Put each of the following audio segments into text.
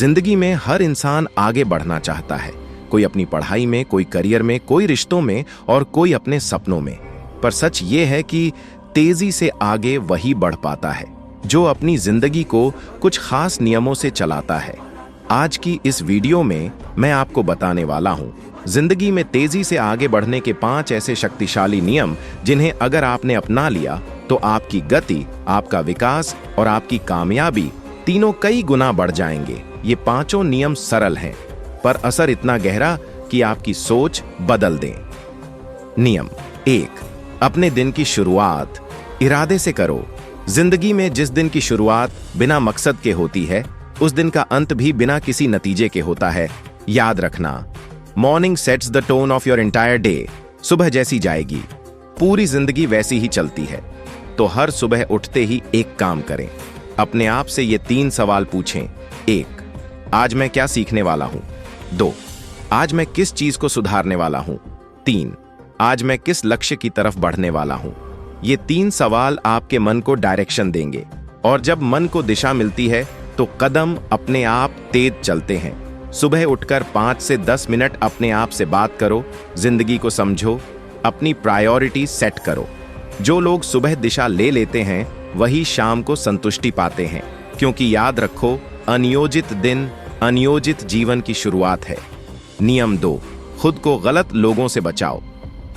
जिंदगी में हर इंसान आगे बढ़ना चाहता है। कोई अपनी पढ़ाई में, कोई करियर में, कोई रिश्तों में और कोई अपने सपनों में। पर सच ये है कि तेजी से आगे वही बढ़ पाता है जो अपनी जिंदगी को कुछ खास नियमों से चलाता है। आज की इस वीडियो में मैं आपको बताने वाला हूं जिंदगी में तेजी से आगे बढ़ने के 5 ऐसे शक्तिशाली नियम जिन्हें अगर आपने अपना लिया तो आपकी गति, आपका विकास और आपकी कामयाबी तीनों कई गुना बढ़ जाएंगे। ये 5 नियम सरल हैं पर असर इतना गहरा कि आपकी सोच बदल दें। नियम 1, अपने दिन की शुरुआत इरादे से करो। जिंदगी में जिस दिन की शुरुआत बिना मकसद के होती है, उस दिन का अंत भी बिना किसी नतीजे के होता है। याद रखना, morning sets the tone of your entire day. सुबह जैसी जाएगी, पूरी जिंदगी वैसी ही चलती है। तो हर सुबह उठते ही एक काम करें। अपने आप से ये 3 सवाल पूछें। 1, आज मैं क्या सीखने वाला हूं? 2, आज मैं किस चीज को सुधारने वाला हूं? 3, आज मैं किस लक्ष्य की तरफ बढ़ने वाला हूं? ये 3 सवाल आपके मन को डायरेक्शन देंगे और जब मन को दिशा मिलती है तो कदम अपने आप तेज चलते हैं। सुबह उठकर 5 से 10 मिनट अपने आप से बात करो, जिंदगी को समझो, अपनी प्रायोरिटी सेट करो। जो लोग सुबह दिशा ले लेते हैं वही शाम को संतुष्टि पाते हैं, क्योंकि याद रखो, अनियोजित दिन अनियोजित जीवन की शुरुआत है। नियम 2, खुद को गलत लोगों से बचाओ।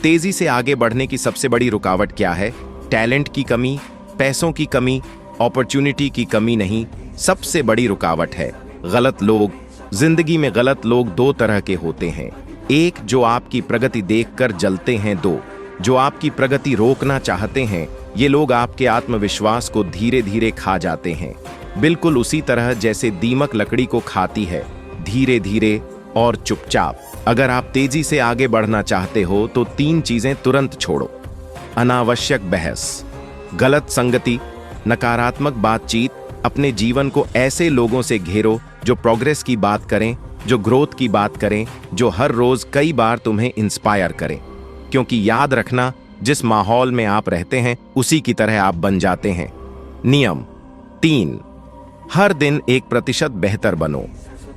तेजी से आगे बढ़ने की सबसे बड़ी रुकावट क्या है? टैलेंट की कमी, पैसों की कमी, अपॉर्चुनिटी की कमी नहीं, सबसे बड़ी रुकावट है गलत लोग। जिंदगी में गलत लोग 2 तरह के होते हैं। 1, जो आपकी प्रगति देखकर जलते हैं। 2, जो आपकी प्रगति रोकना चाहते हैं। ये लोग आपके आत्मविश्वास को धीरे धीरे खा जाते हैं, बिल्कुल उसी तरह जैसे दीमक लकड़ी को खाती है, धीरे धीरे और चुपचाप। अगर आप तेजी से आगे बढ़ना चाहते हो तो 3 चीजें तुरंत छोड़ो। अनावश्यक बहस, गलत संगति, नकारात्मक बातचीत। अपने जीवन को ऐसे लोगों से घेरो जो प्रोग्रेस की बात करें, जो ग्रोथ की बात करें, जो हर रोज कई बार तुम्हें इंस्पायर करें। क्योंकि याद रखना, जिस माहौल में आप रहते हैं उसी की तरह आप बन जाते हैं। नियम 3, हर दिन 1% बेहतर बनो।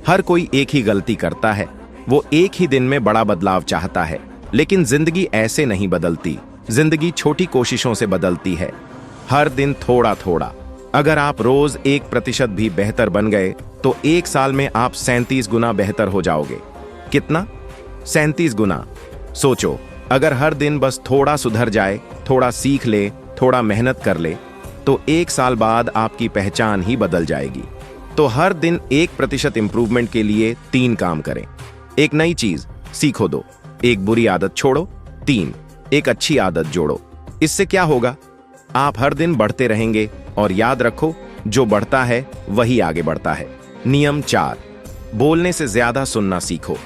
हर कोई एक ही गलती करता है, वो एक ही दिन में बड़ा बदलाव चाहता है, लेकिन जिंदगी ऐसे नहीं बदलती। जिंदगी छोटी कोशिशों से बदलती है, हर दिन थोड़ा थोड़ा। अगर आप रोज 1% भी बेहतर बन गए तो 1 साल में आप 37 गुना बेहतर हो जाओगे। कितना? 37 गुना। सोचो, अगर हर दिन बस थोड़ा सुधर जाए, थोड़ा सीख ले, थोड़ा मेहनत कर ले, तो 1 साल बाद आपकी पहचान ही बदल जाएगी। तो हर दिन 1% इंप्रूवमेंट के लिए 3 काम करें। 1 नई चीज सीखो दो, 1 बुरी आदत छोड़ो, 3 एक अच्छी आदत जोड़ो। इससे क्या होगा? आप हर दिन बढ़ते रहेंगे और याद रखो, जो बढ़ता है वही आगे बढ़ता है। नियम 4, बोलने से ज्यादा सुनना सीखो।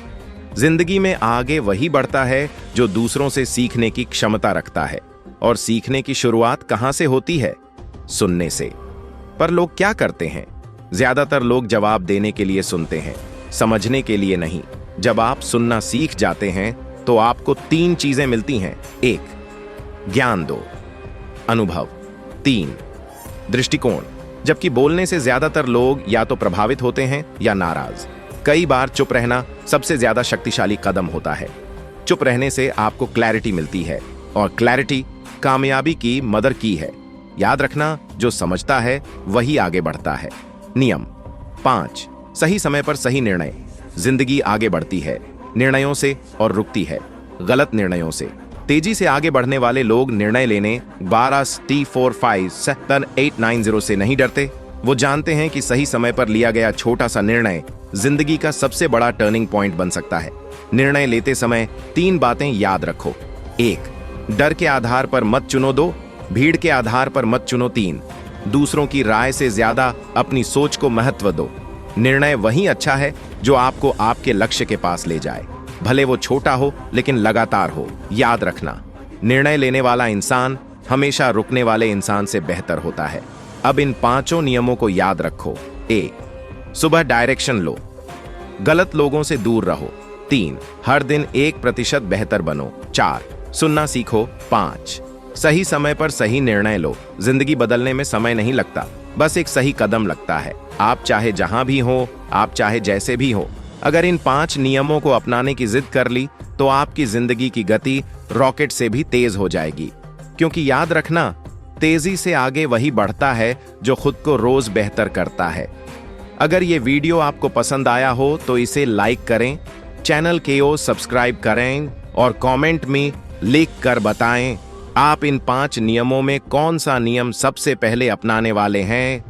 जिंदगी में आगे वही बढ़ता है जो दूसरों से सीखने की क्षमता रखता है, और सीखने की शुरुआत कहां से होती है? सुनने से। पर लोग क्या करते हैं? ज्यादातर लोग जवाब देने के लिए सुनते हैं, समझने के लिए नहीं। जब आप सुनना सीख जाते हैं तो आपको 3 चीजें मिलती हैं। 1, ज्ञान दो, अनुभव। 3, दृष्टिकोण। जबकि बोलने से ज्यादातर लोग या तो प्रभावित होते हैं या नाराज। कई बार चुप रहना सबसे ज्यादा शक्तिशाली कदम होता है। चुप रहने से आपको क्लैरिटी मिलती है, और क्लैरिटी कामयाबी की मदर की है। याद रखना, जो समझता है वही आगे बढ़ता है। नियम 5, सही समय पर सही निर्णय। जिंदगी आगे बढ़ती है निर्णयों से और रुकती है गलत निर्णयों से। तेजी से आगे बढ़ने वाले लोग निर्णय लेने 12T457890 से नहीं डरते। वो जानते हैं कि सही समय पर लिया गया छोटा सा निर्णय जिंदगी का सबसे बड़ा टर्निंग पॉइंट बन सकता है। निर्णय लेते समय 3 बातें याद रखो। 1, डर के आधार पर मत चुनो। 2, भीड़ के आधार पर मत चुनो। 3, दूसरों की राय से ज्यादा अपनी सोच को महत्व दो। निर्णय वही अच्छा है जो आपको आपके लक्ष्य के पास ले जाए, भले वो छोटा हो लेकिन लगातार हो। याद रखना, निर्णय लेने वाला इंसान हमेशा रुकने वाले इंसान से बेहतर होता है। अब इन 5 नियमों को याद रखो। 1, सुबह डायरेक्शन लो, गलत लोगों से दूर रहो। 3, हर दिन 1% बेहतर बनो। 4, सुनना सीखो। 5, सही समय पर सही निर्णय लो। जिंदगी बदलने में समय नहीं लगता, बस एक सही कदम लगता है। आप चाहे जहां भी हो, आप चाहे जैसे भी हो, अगर इन 5 नियमों को अपनाने की जिद कर ली तो आपकी जिंदगी की गति रॉकेट से भी तेज हो जाएगी। क्योंकि याद रखना, तेजी से आगे वही बढ़ता है जो खुद को रोज बेहतर करता है। अगर ये वीडियो आपको पसंद आया हो तो इसे लाइक करें, चैनल को सब्सक्राइब करें और कमेंट में लिख कर बताएं आप इन 5 नियमों में कौन सा नियम सबसे पहले अपनाने वाले हैं।